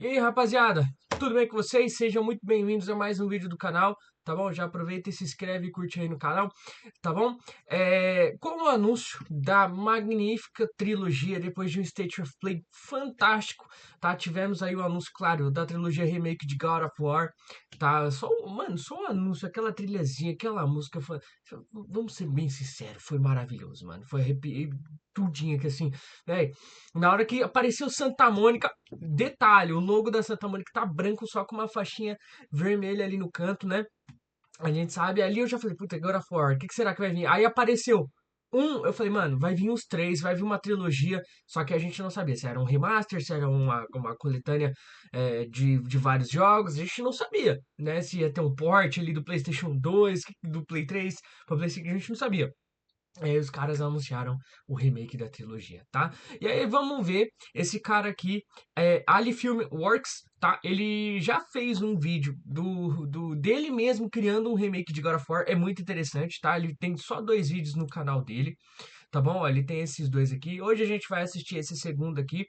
E aí, rapaziada, tudo bem com vocês? Sejam muito bem-vindos a mais um vídeo do canal, tá bom? Já aproveita e se inscreve e curte aí no canal, tá bom? Com o anúncio da magnífica trilogia, depois de um State of Play fantástico, tá? Tivemos aí o anúncio, claro, da trilogia remake de God of War, tá? Só o anúncio, aquela trilhazinha, aquela música, vamos ser bem sinceros, foi maravilhoso, mano. Foi arrepiei tudinho que assim, velho. Na hora que apareceu Santa Mônica, detalhe, o logo da Santa Mônica tá branco só com uma faixinha vermelha ali no canto, né? A gente sabe, ali eu já falei, puta, God of War, o que será que vai vir? Aí apareceu eu falei, mano, vai vir uns três, vai vir uma trilogia, só que a gente não sabia se era um remaster, se era uma coletânea de vários jogos, a gente não sabia, né? Se ia ter um port ali do PlayStation 2, do Play 3 para Play 5, a gente não sabia. Aí os caras anunciaram o remake da trilogia, tá? E aí vamos ver esse cara aqui, Ali Filmworks, tá? Ele já fez um vídeo dele mesmo criando um remake de God of War, é muito interessante, tá? Ele tem só 2 vídeos no canal dele, tá bom? Ele tem esses 2 aqui. Hoje a gente vai assistir esse segundo aqui,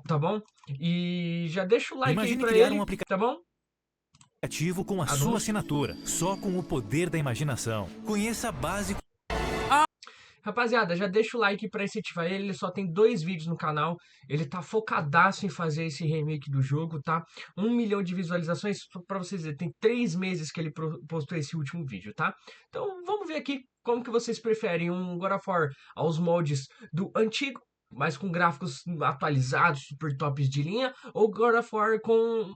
tá bom? E já deixa o like aí Imagine pra criar ele, um tá bom? aplicativo com a sua Anúncio. assinatura, só com o poder da imaginação. Conheça a base. Rapaziada, já deixa o like pra incentivar ele. Ele só tem 2 vídeos no canal. Ele tá focadaço em fazer esse remake do jogo, tá? 1 milhão de visualizações. Só pra vocês verem, tem 3 meses que ele postou esse último vídeo, tá? Então vamos ver aqui como que vocês preferem um God of War aos moldes do antigo, mas com gráficos atualizados, super tops de linha, ou God of War com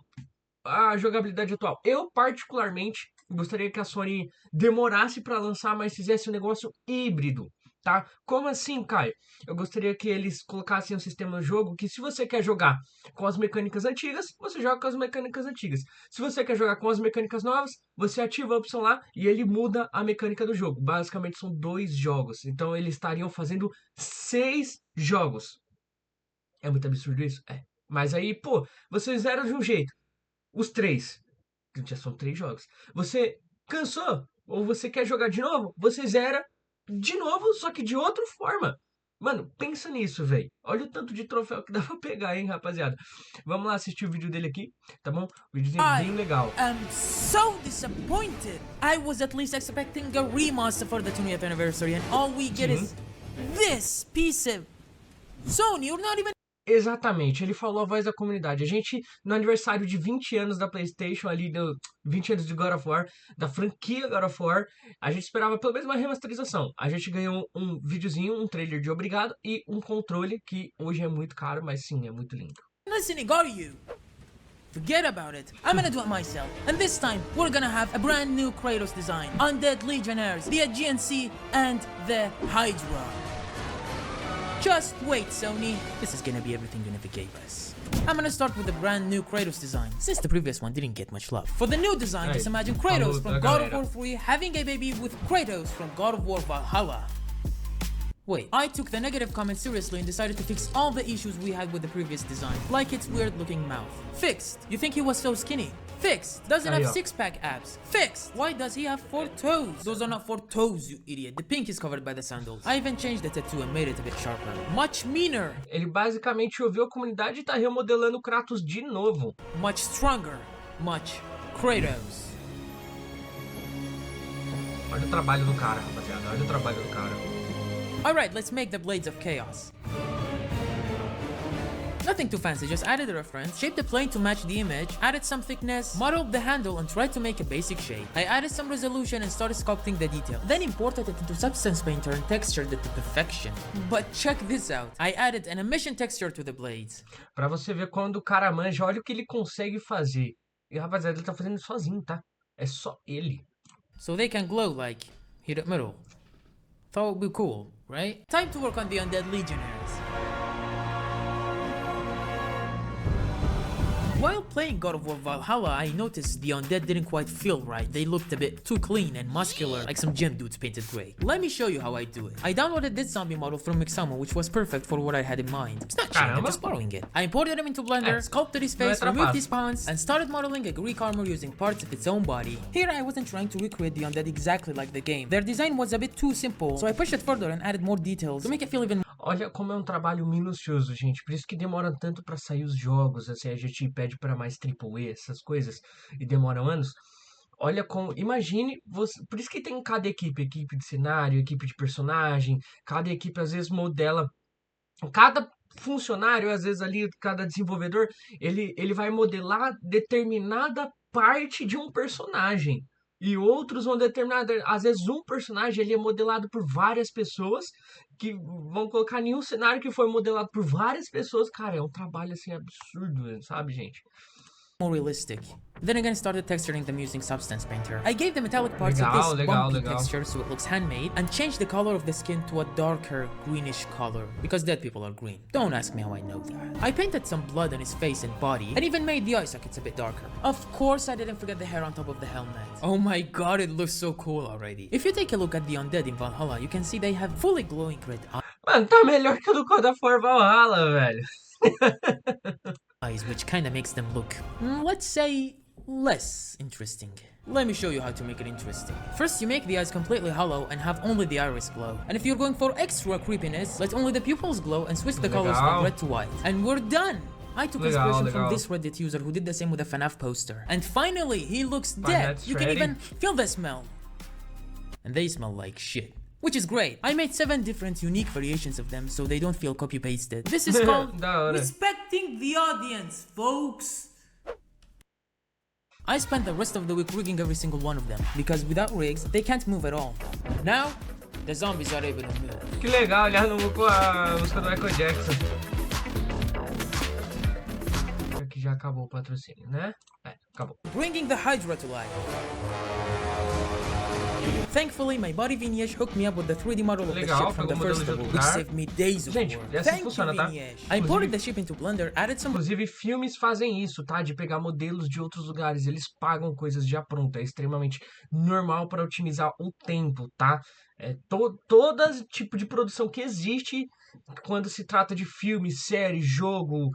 a jogabilidade atual. Eu, particularmente, gostaria que a Sony demorasse para lançar, mas fizesse um negócio híbrido, tá? Como assim, Caio? Eu gostaria que eles colocassem um sistema no jogo que, se você quer jogar com as mecânicas antigas, você joga com as mecânicas antigas. Se você quer jogar com as mecânicas novas, você ativa a opção lá e ele muda a mecânica do jogo. Basicamente, são 2 jogos. Então, eles estariam fazendo 6 jogos. É muito absurdo isso? É. Mas aí, pô, vocês fizeram de um jeito. Os 3. Já são 3 jogos. Você cansou? Ou você quer jogar de novo? Você zera de novo, só que de outra forma. Mano, pensa nisso, velho. Olha o tanto de troféu que dá pra pegar, hein, rapaziada. Vamos lá assistir o vídeo dele aqui, tá bom? O videozinho é bem legal. I'm so disappointed. I was at least expecting a remaster for the 20th anniversary, and all we get is this piece of Sony. You're not even. Exatamente, ele falou a voz da comunidade. A gente, no aniversário de 20 anos da PlayStation, ali, 20 anos de God of War, da franquia God of War, a gente esperava pelo menos uma remasterização. A gente ganhou um videozinho, um trailer de obrigado e um controle que hoje é muito caro, mas sim, é muito lindo. Listening, are you? Forget about it. I'm gonna do it myself. And this time, we're gonna have a brand new Kratos design. Undead Legionnaires, the Aegean Sea, and the Hydra. Just wait, Sony. This is gonna be everything you never gave us. I'm gonna start with the brand new Kratos design, since the previous one didn't get much love. For the new design, just imagine Kratos from God of War 3 having a baby with Kratos from God of War Valhalla. Wait, I took the negative comments seriously and decided to fix all the issues we had with the previous design, like its weird looking mouth. Fixed. You think he was so skinny? Fixed. Doesn't have 6-pack abs. Fixed. Why does he have 4 toes? Those are not 4 toes, you idiot. The pink is covered by the sandals. I even changed the tattoo and made it a bit sharper. Much meaner. Ele basicamente ouviu a comunidade e tá remodelando o Kratos de novo. Much stronger. Much Kratos. Olha o trabalho do cara, rapaziada. Olha o trabalho do cara. Alright, let's make the Blades of Chaos. Nothing too fancy, just added a reference, shaped the plane to match the image, added some thickness, modeled the handle and tried to make a basic shape. I added some resolution and started sculpting the detail, then imported it into Substance Painter and textured it to perfection. But check this out, I added an emission texture to the blades. Pra você ver quando o cara manja, olha o que ele consegue fazer. E rapaziada, ele tá fazendo sozinho, tá? É só ele. So they can glow like heat up metal. Thought it would be cool, right? Time to work on the Undead Legionnaires. While playing God of War Valhalla, I noticed the undead didn't quite feel right. They looked a bit too clean and muscular, like some gym dudes painted grey. Let me show you how I do it. I downloaded this zombie model from Mixamo, which was perfect for what I had in mind. It's not cheating, I'm just borrowing it. I imported him into Blender, sculpted his face, removed his pants, and started modeling a Greek armor using parts of its own body. Here I wasn't trying to recreate the undead exactly like the game. Their design was a bit too simple, so I pushed it further and added more details to make it feel even Olha como é um trabalho minucioso, gente. Por isso que demora tanto pra sair os jogos, assim, a gente pede pra mais AAA, essas coisas, e demoram anos. Olha como, imagine você, por isso que tem cada equipe, equipe de cenário, equipe de personagem, cada equipe às vezes modela, cada funcionário, às vezes ali, cada desenvolvedor, ele vai modelar determinada parte de um personagem. E outros vão determinar, às vezes um personagem ele é modelado por várias pessoas que vão colocar em um cenário que foi modelado por várias pessoas. Cara, é um trabalho assim absurdo, sabe, gente? more realistic. Then again, I started texturing them using Substance Painter. I gave the metallic parts Legal, of this legal, bumpy legal. texture so it looks handmade, and changed the color of the skin to a darker greenish color, because dead people are green. Don't ask me how I know that. I painted some blood on his face and body, and even made the eye sockets a bit darker. Of course, I didn't forget the hair on top of the helmet. Oh my god, it looks so cool already. If you take a look at the undead in Valhalla, you can see they have fully glowing red Mano, tá melhor que o do God of War Valhalla, velho. eyes, which kinda makes them look, let's say, less interesting. Let me show you how to make it interesting. First, you make the eyes completely hollow and have only the iris glow. And if you're going for extra creepiness, let only the pupils glow and switch the colors from red to white. And we're done! I took inspiration from this Reddit user who did the same with a FNAF poster. And finally, he looks dead! You can even feel the smell. And they smell like shit. Which is great. I made 7 different unique variations of them so they don't feel copy-pasted. This is called respecting the audience, folks. I spent the rest of the week rigging every single one of them, because without rigs, they can't move at all. Now, the zombies are able to move. Que legal, olhar no com a música do Michael Jackson. Aqui já acabou o patrocínio, né? É, acabou. Bringing the Hydra to life. Thankfully, my buddy Vinyesh hooked me up with the 3D model of the ship from the first level, which saved me days of work. Thank you, Vinyesh. I imported the ship into Blender, added some... Inclusive, filmes fazem isso, tá? De pegar modelos de outros lugares. Eles pagam coisas já prontas. É extremamente normal para otimizar o tempo, tá? Todo tipo de produção que existe quando se trata de filme, série, jogo...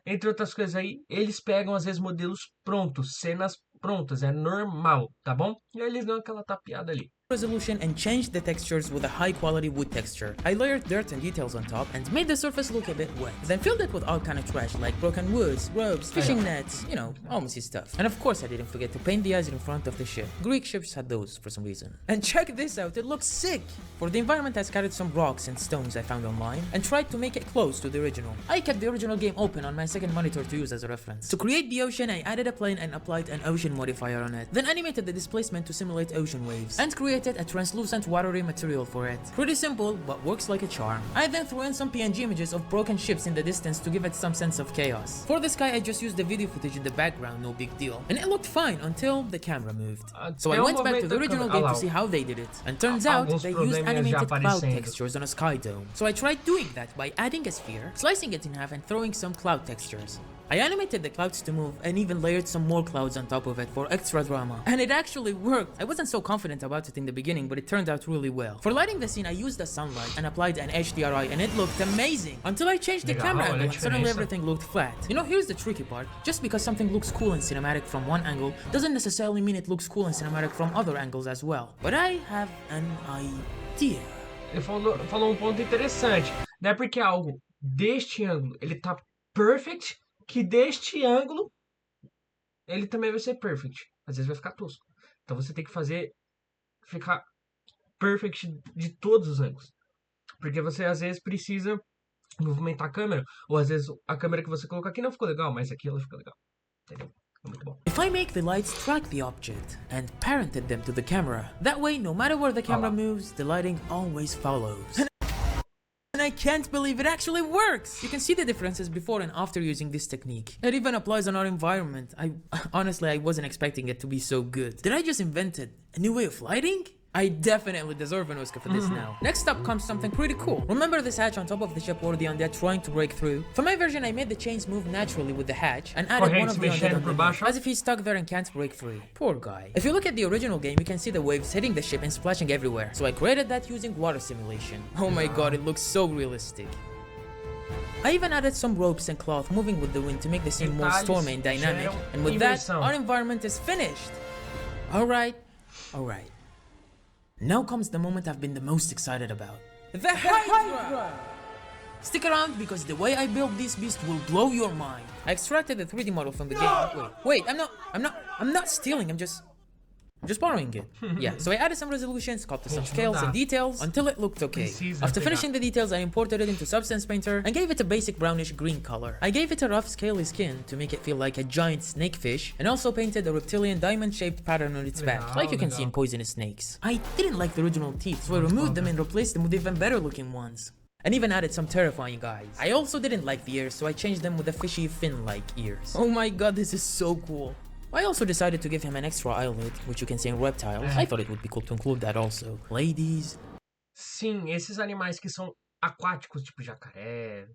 entre outras coisas aí, eles pegam às vezes modelos prontos, cenas prontas, é normal, tá bom? E aí eles dão aquela tapeada ali. Resolution and changed the textures with a high quality wood texture. I layered dirt and details on top and made the surface look a bit wet. Then filled it with all kind of trash like broken woods, ropes, fishing nets, you know, all messy stuff. And of course I didn't forget to paint the eyes in front of the ship. Greek ships had those for some reason. And check this out, it looks sick! For the environment I scattered some rocks and stones I found online and tried to make it close to the original. I kept the original game open on my second monitor to use as a reference. To create the ocean I added a plane and applied an ocean modifier on it. Then animated the displacement to simulate ocean waves. And created a translucent watery material for it. Pretty simple, but works like a charm. I then threw in some PNG images of broken ships in the distance to give it some sense of chaos. For the sky I just used the video footage in the background, no big deal. And it looked fine until the camera moved. So I went back to the original game to see how they did it. And turns out they used animated cloud textures on a sky dome. So I tried doing that by adding a sphere, slicing it in half and throwing some cloud textures. I animated the clouds to move and even layered some more clouds on top of it for extra drama. And it actually worked! I wasn't so confident about it in the beginning, but it turned out really well. For lighting the scene, I used the sunlight and applied an HDRI and it looked amazing! Until I changed the camera angle and suddenly everything looked flat. You know, here's the tricky part. Just because something looks cool in cinematic from one angle doesn't necessarily mean it looks cool in cinematic from other angles as well. But I have an idea. Ele falou um ponto interessante. Não é porque algo deste ângulo ele tá perfect, que deste ângulo ele também vai ser perfect. Às vezes vai ficar tosco. Então você tem que fazer ficar perfect de todos os ângulos. Porque você às vezes precisa movimentar a câmera. Ou às vezes a câmera que você colocou aqui não ficou legal, mas aqui ela ficou legal. Entendeu? Muito bom. If I make the lights track the object and parented them to the camera, that way no matter where the camera moves, the lighting always follows. And I can't believe it actually works! You can see the differences before and after using this technique. It even applies on our environment. Honestly, I wasn't expecting it to be so good. Did I just invent a new way of lighting? I definitely deserve an Oscar for this now. Next up comes something pretty cool. Remember this hatch on top of the ship where the undead trying to break through? For my version, I made the chains move naturally with the hatch and added one of the undead underneath, as if he's stuck there and can't break free. Poor guy. If you look at the original game, you can see the waves hitting the ship and splashing everywhere. So I created that using water simulation. Oh my god, it looks so realistic. I even added some ropes and cloth moving with the wind to make the scene more stormy and dynamic. And with that, our environment is finished. Alright. Now comes the moment I've been the most excited about. the Hydra! Stick around because the way I built this beast will blow your mind. I extracted the 3D model from the game. Wait, I'm not stealing, I'm just borrowing it. Yeah, so I added some resolution, sculpted some scales and details until it looked okay. After finishing the details, I imported it into Substance Painter and gave it a basic brownish green color. I gave it a rough scaly skin to make it feel like a giant snakefish, and also painted a reptilian diamond-shaped pattern on its back, like you can see in poisonous snakes. I didn't like the original teeth, so I removed them and replaced them with even better looking ones. And even added some terrifying eyes. I also didn't like the ears, so I changed them with the fishy fin-like ears. Oh my god, this is so cool. I also decided to give him an extra eyelid, which you can see in reptiles. I thought it would be cool to include that also. Ladies. Sim, esses animais que são aquáticos, tipo jacaré,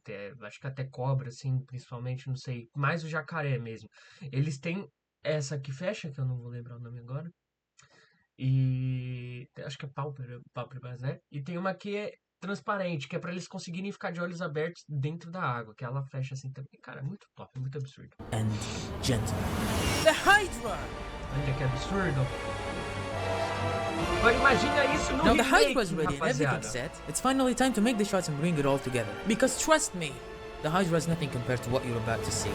acho que até cobra, assim, principalmente, não sei. Mais o jacaré mesmo. Eles têm essa que fecha, que eu não vou lembrar o nome agora. E acho que é pálpebras, né? E tem uma que é transparente, que é pra eles conseguirem ficar de olhos abertos dentro da água, que ela fecha assim também. Cara, é muito top, é muito absurdo. And gentle. The Hydra! Olha que absurdo. Agora imagina isso no Now the remake, Hydra is ready and rapaziada. everything's set. It's finally time to make the shots and bring it all together. Because trust me, the Hydra is nothing compared to what you're about to see.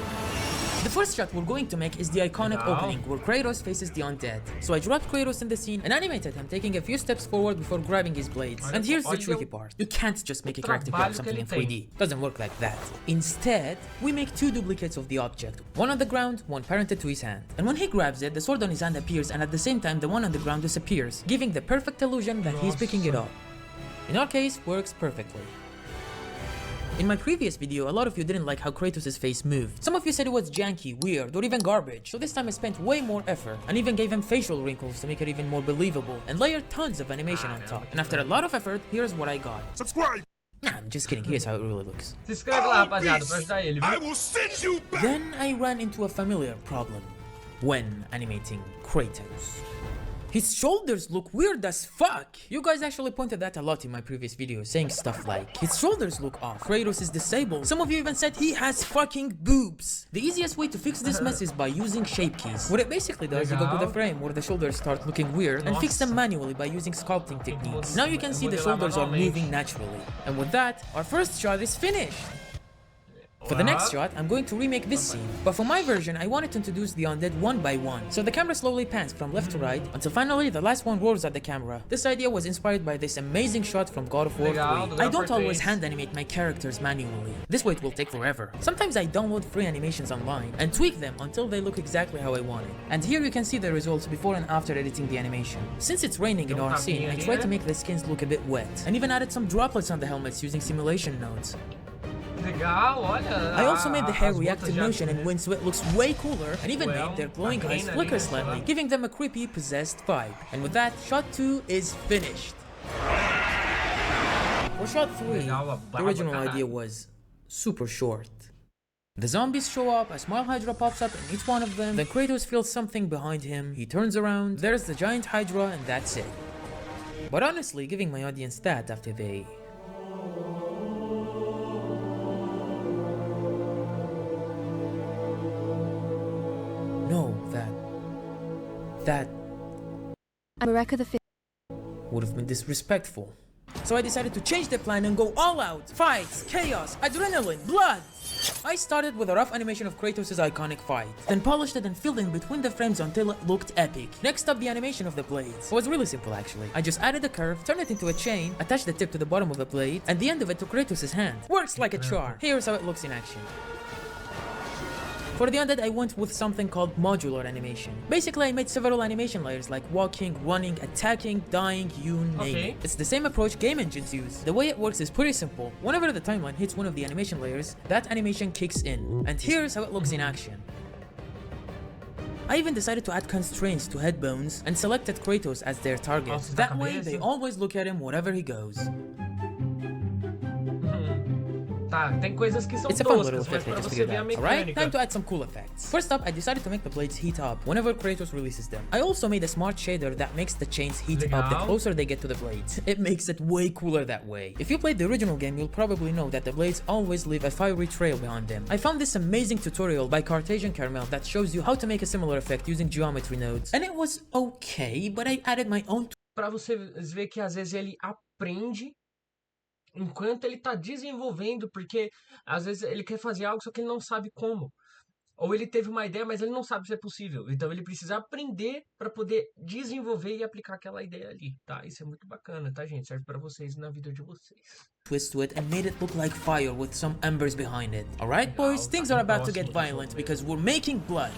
The first shot we're going to make is the iconic opening where Kratos faces the undead. So I dropped Kratos in the scene and animated him taking a few steps forward before grabbing his blades. And here's the tricky part. You can't just make a character grab something in 3D. Doesn't work like that. Instead, we make two duplicates of the object. One on the ground, one parented to his hand. And when he grabs it, the sword on his hand appears and at the same time the one on the ground disappears, giving the perfect illusion that he's picking it up. In our case, works perfectly. In my previous video, a lot of you didn't like how Kratos' face moved. Some of you said it was janky, weird, or even garbage. So this time I spent way more effort and even gave him facial wrinkles to make it even more believable and layered tons of animation on top. And after a lot of effort, here's what I got. Subscribe! Nah, I'm just kidding, here's how it really looks. Se inscreve lá, rapaziada, pra ajudar ele, I viu? will send you back! Then I ran into a familiar problem when animating Kratos. His shoulders look weird as fuck! You guys actually pointed that a lot in my previous video, saying stuff like, his shoulders look off, Kratos is disabled. Some of you even said he has fucking boobs! The easiest way to fix this mess is by using shape keys. What it basically does, you go to the frame where the shoulders start looking weird and fix them manually by using sculpting techniques. Now you can see the shoulders are moving naturally. And with that, our first shot is finished! For the next shot, I'm going to remake this scene, but for my version, I wanted to introduce the undead one by one. So the camera slowly pans from left to right, until finally the last one roars at the camera. This idea was inspired by this amazing shot from God of War 3. I don't always hand animate my characters manually. This way it will take forever. Sometimes I download free animations online and tweak them until they look exactly how I want it. And here you can see the results before and after editing the animation. Since it's raining in our scene, I tried to make the skins look a bit wet, and even added some droplets on the helmets using simulation nodes. Legal, olha. I also made the hair react to motion and wind so it looks way cooler, and even made their glowing eyes flicker slightly, giving them a creepy, possessed vibe. And with that, shot 2 is finished. For shot 3, the original idea was super short. The zombies show up, a small Hydra pops up in each one of them, then Kratos feels something behind him, he turns around, there's the giant Hydra, and that's it. But honestly, giving my audience that after they know that Mareka the Fifth would have been disrespectful. So I decided to change the plan and go all out. Fights, chaos, adrenaline, blood. I started with a rough animation of Kratos' iconic fight, then polished it and filled in between the frames until it looked epic. Next up, the animation of the blades. It was really simple actually. I just added a curve, turned it into a chain, attached the tip to the bottom of the blade, and the end of it to Kratos' hand. Works like a charm. Here's how it looks in action. For the undead, I went with something called modular animation. Basically, I made several animation layers like walking, running, attacking, dying, you name it. It's the same approach game engines use. The way it works is pretty simple. Whenever the timeline hits one of the animation layers, that animation kicks in. And here's how it looks in action. I even decided to add constraints to head bones and selected Kratos as their target. That way, they always look at him wherever he goes. Tá, tem coisas que são It's a fun little toscas, mas effect I pra just você figured ver a out. Alright, mecânica. time to add some cool effects. First up, I decided to make the blades heat up whenever Kratos releases them. I also made a smart shader that makes the chains heat up the closer they get to the blades. It makes it way cooler that way. If you played the original game, you'll probably know that the blades always leave a fiery trail behind them. I found this amazing tutorial by Cartesian Caramel that shows you how to make a similar effect using geometry nodes. And it was okay, but I added my own Pra você ver que às vezes ele aprende enquanto ele tá desenvolvendo, porque às vezes ele quer fazer algo, só que ele não sabe como. Ou ele teve uma ideia, mas ele não sabe se é possível. Então ele precisa aprender para poder desenvolver e aplicar aquela ideia ali, tá? Isso é muito bacana, tá, gente? Serve para vocês na vida de vocês. Twist to it and made it look like fire with some embers behind it. Alright boys, things are about to get violent because we're making blood.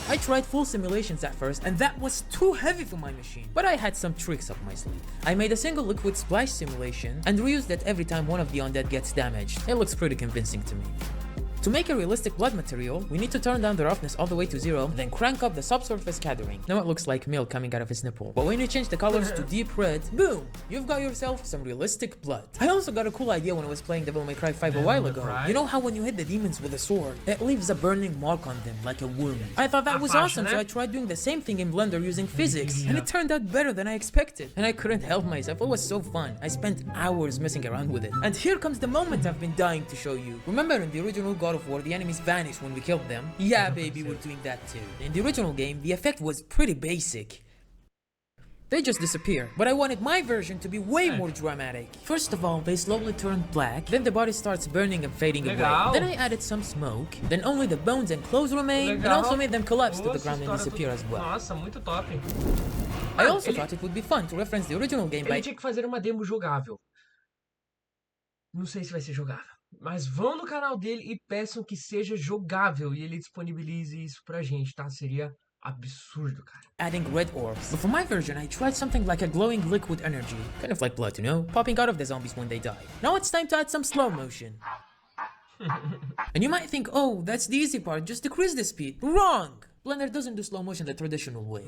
I tried full simulations at first and that was too heavy for my machine. But I had some tricks up my sleeve. I made a single liquid splash simulation and reused it every time one of the undead gets damaged. It looks pretty convincing to me. To make a realistic blood material, we need to turn down the roughness all the way to 0, then crank up the subsurface scattering. Now it looks like milk coming out of his nipple. But when you change the colors to deep red, boom! You've got yourself some realistic blood. I also got a cool idea when I was playing Devil May Cry 5 a while ago. You know how when you hit the demons with a sword, it leaves a burning mark on them, like a wound. I thought that was awesome, so I tried doing the same thing in Blender using physics, and it turned out better than I expected. And I couldn't help myself, it was so fun. I spent hours messing around with it. And here comes the moment I've been dying to show you. Remember in the original God of War, the enemies vanished when we killed them? Yeah baby, we're doing that too. In the original game, the effect was pretty basic. They just disappear, but I wanted my version to be way more dramatic. First of all, they slowly turn black, then the body starts burning and fading away. Then I added some smoke, then only the bones and clothes remain, and also made them collapse to the ground and disappear as well. Nossa, muito top. I also thought it would be fun to reference the original game by... Ele tinha que fazer uma demo jogável. Não sei se vai ser jogável. Mas vão no canal dele e peçam que seja jogável e ele disponibilize isso pra gente, tá? Seria absurdo, cara. Adding red orbs. But for my version, I tried something like a glowing liquid energy. Kind of like blood, you know? Popping out of the zombies when they die. Now it's time to add some slow motion. And you might think, oh, that's the easy part, just decrease the speed. Wrong! Blender doesn't do slow motion the traditional way.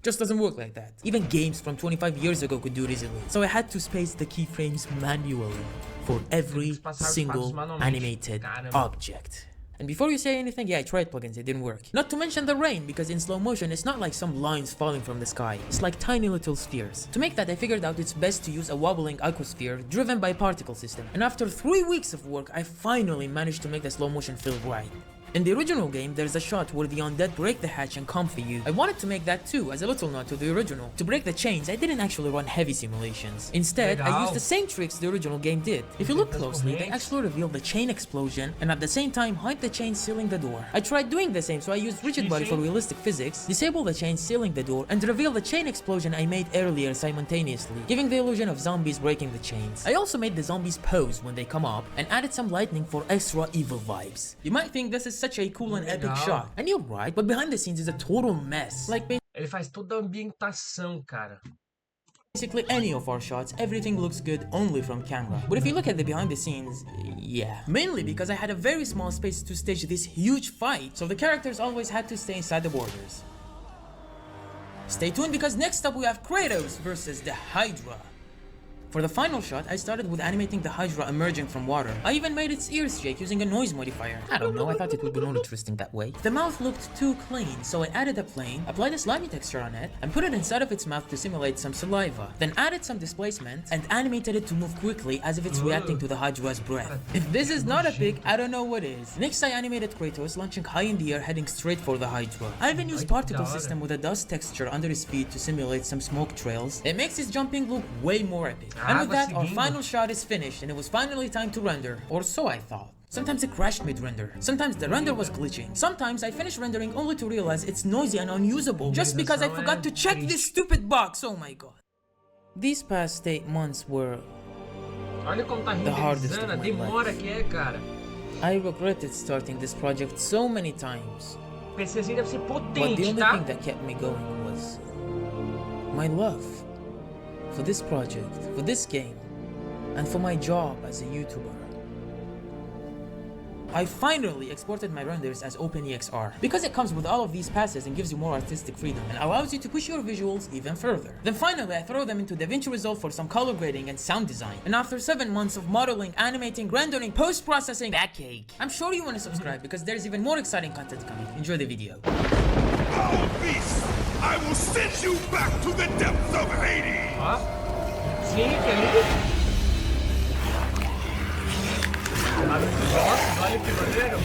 Just doesn't work like that. Even games from 25 years ago could do it easily. So I had to space the keyframes manually for every single animated object. And before you say anything, yeah, I tried plugins, it didn't work. Not to mention the rain, because in slow motion it's not like some lines falling from the sky. It's like tiny little spheres. To make that, I figured out it's best to use a wobbling aquasphere driven by particle system. And after 3 weeks of work, I finally managed to make the slow motion feel right. In the original game, there's a shot where the undead break the hatch and come for you. I wanted to make that too, as a little nod to the original. To break the chains, I didn't actually run heavy simulations. Instead, I used the same tricks the original game did. If you look closely, they actually reveal the chain explosion and at the same time hide the chain sealing the door. I tried doing the same, so I used rigid body for realistic physics, disable the chain sealing the door, and reveal the chain explosion I made earlier simultaneously, giving the illusion of zombies breaking the chains. I also made the zombies pose when they come up, and added some lightning for extra evil vibes. You might think this is such a cool and epic shot, and you're right, but behind the scenes is a total mess. Like ele faz toda a ambientação, cara. Basically any of our shots, everything looks good only from camera. But if you look at the behind the scenes, yeah. Mainly because I had a very small space to stage this huge fight, so the characters always had to stay inside the borders. Stay tuned because next up we have Kratos versus the Hydra. For the final shot, I started with animating the Hydra emerging from water. I even made its ears shake using a noise modifier. I don't know, I thought it would be more interesting that way. The mouth looked too clean, so I added a plane, applied a slimy texture on it, and put it inside of its mouth to simulate some saliva. Then added some displacement, and animated it to move quickly as if it's reacting to the Hydra's breath. If this is not a pig, I don't know what is. Next I animated Kratos launching high in the air heading straight for the Hydra. I even used particle system with a dust texture under his feet to simulate some smoke trails. It makes his jumping look way more epic. And with that, our final shot is finished and it was finally time to render, or so I thought. Sometimes it crashed mid-render, sometimes the render was glitching, sometimes I finished rendering only to realize it's noisy and unusable just because I forgot to check this stupid box, oh my god. These past 8 months were the hardest of my life. I regretted starting this project so many times, but the only thing that kept me going was my love for this project, for this game, and for my job as a YouTuber. I finally exported my renders as OpenEXR because it comes with all of these passes and gives you more artistic freedom and allows you to push your visuals even further. Then finally I throw them into DaVinci Resolve for some color grading and sound design. And after 7 months of modeling, animating, rendering, post-processing, backache. I'm sure you want to subscribe because there's even more exciting content coming. Enjoy the video. Oh beast! I will send you back to the depths of Hades! Sim, querido. Nossa, olha que maneiro.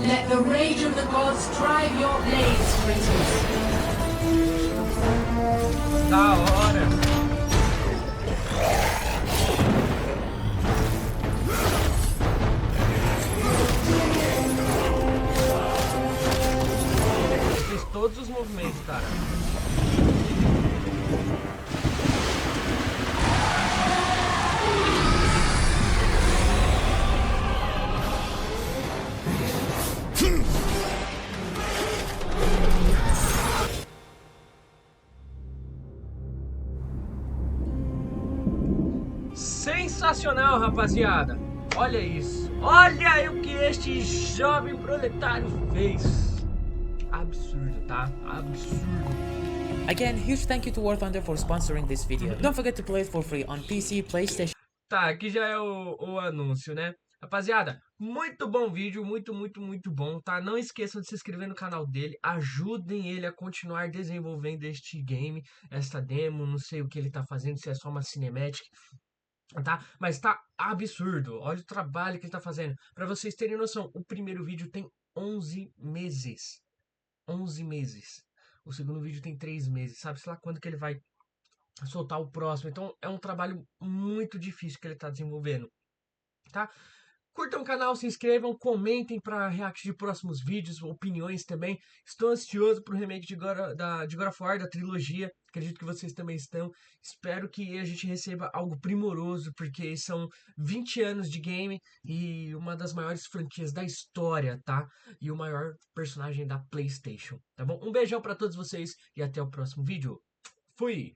Let the rage of the gods Strive your blades, Kratos. Da hora. Ele fez todos os movimentos, cara. Sensacional, rapaziada. Olha isso. Olha o que este jovem proletário fez. Absurdo, tá? Absurdo. Again, huge thank you to War Thunder for sponsoring this video. Don't forget to play it for free on PC, PlayStation. Tá, aqui já é o anúncio, né? Rapaziada, muito bom vídeo, muito bom, tá? Não esqueçam de se inscrever no canal dele, ajudem ele a continuar desenvolvendo este game, esta demo, não sei o que ele tá fazendo, se é só uma cinemática, tá? Mas tá absurdo, olha o trabalho que ele tá fazendo. Pra vocês terem noção, o primeiro vídeo tem 11 meses, 11 meses. O segundo vídeo tem 3 meses, sabe-se lá quando que ele vai soltar o próximo. Então é um trabalho muito difícil que ele tá desenvolvendo, tá? Curtam o canal, se inscrevam, comentem para react de próximos vídeos, opiniões também. Estou ansioso pro remake de God of War, da trilogia. Acredito que vocês também estão. Espero que a gente receba algo primoroso, porque são 20 anos de game e uma das maiores franquias da história, tá? E o maior personagem da PlayStation, tá bom? Um beijão para todos vocês e até o próximo vídeo. Fui!